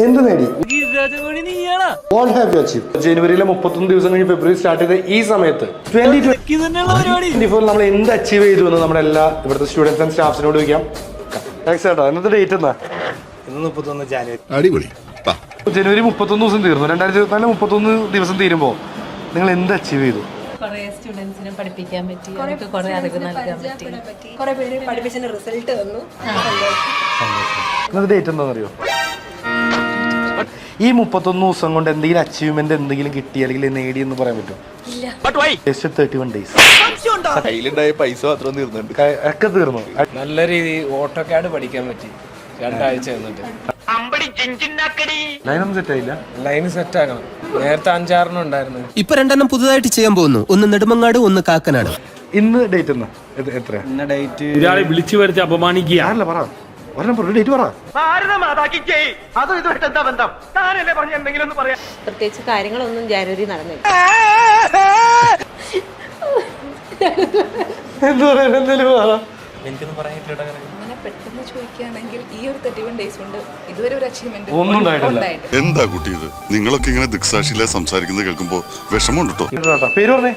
എന്ത് നേടി? What have you achieved? ജനുവരിയിലെ 31 ദിവസം കഴിഞ്ഞ് ഫെബ്രുവരി സ്റ്റാർട്ട് ചെയ്ത ഈ സമയത്ത് 2024 നമ്മൾ എന്ത് അച്ചീവ് ചെയ്തു എന്ന് നമ്മുടെ എല്ലാ ഇവിടുത്തെ സ്റ്റുഡൻസ് ആൻഡ് സ്റ്റാഫ്സിനോട് ചോദിക്കാം. ചേട്ടാ ഇന്നത്തെ ഡേറ്റ് എന്നാ? ഇന്ന് 31 ജനുവരി. അടിപൊളി. ജനുവരി 31 ദിവസം തീർന്നു. 2024 31 ദിവസം തീരുമ്പോൾ നിങ്ങൾ എന്ത് അച്ചീവ് ചെയ്തു? കുറേ സ്റ്റുഡൻസിനെ പഠിപ്പിക്കാൻ പറ്റി, കുറേ അറിവ് നൽകാൻ പറ്റി, കുറേ പേര് പഠിപ്പിച്ചതിന് റിസൾട്ട് വന്നു. ഇന്നത്തെ ഡേറ്റ് എന്താണെന്നറിയോ? ഈ 31 ദിവസം കൊണ്ട് എന്തെങ്കിലും അച്ചീവ്മെന്റ് എന്തെങ്കിലും കിട്ടി അല്ലെങ്കിൽ നേടി എന്ന് പറയാൻ പറ്റുമോ? 31 days. കയ്യിലുണ്ടായ പൈസ മാത്രം തീർന്നുണ്ട്. ഒക്കെ തീർന്നു. നല്ല രീതിയിൽ ഓട്ടോകാഡ് പഠിക്കാൻ പറ്റി 2 ആഴ്ച എന്നിട്ട്. ലൈനൊന്നും സെറ്റ് ആയില്ല. ലൈന് സെറ്റ് ആക്കണം. നേരത്തെ 5-6 ഉണ്ടായിരുന്നു. ഇപ്പൊ 2 പുതുതായിട്ട് ചെയ്യാൻ പോകുന്നു. ഒന്ന് നെടുമങ്ങാട്, ഒന്ന് കാക്കനാട്. ഇന്ന് ഡേറ്റ് എന്നാ? എത്രയാ ഇന്ന ഡേറ്റ്? ഒരാളെ വിളിച്ചു വരുത്തി അപമാനിക്കുക. ആരല്ല പറ, ഒരെണ്ണം ഡേറ്റ് പറ. പ്രത്യേകിച്ച് കാര്യങ്ങളൊന്നും ജനുവരി നടന്നില്ല. എന്താ പറയാ, എന്തേലും പറ. എനിക്കൊന്നും പറയാനില്ല. അങ്ങനെ പെട്ടെന്ന് ചോദിക്കുകയാണെങ്കിൽ ഈ ഒരു 31 days കൊണ്ട് ഇതുവരെ ഒരു അച്ചീവ്മെന്റ് ഒന്നും ഉണ്ടായിട്ടില്ല. എന്താ കുട്ടി ഇത്? നിങ്ങളൊക്കെ ഇങ്ങനെ ദിക്സാക്ഷിയിലെ സംസാരിക്കുന്നത് കേൾക്കുമ്പോ വിഷമമുണ്ട് കേട്ടോ. പേര് പറഞ്ഞേ.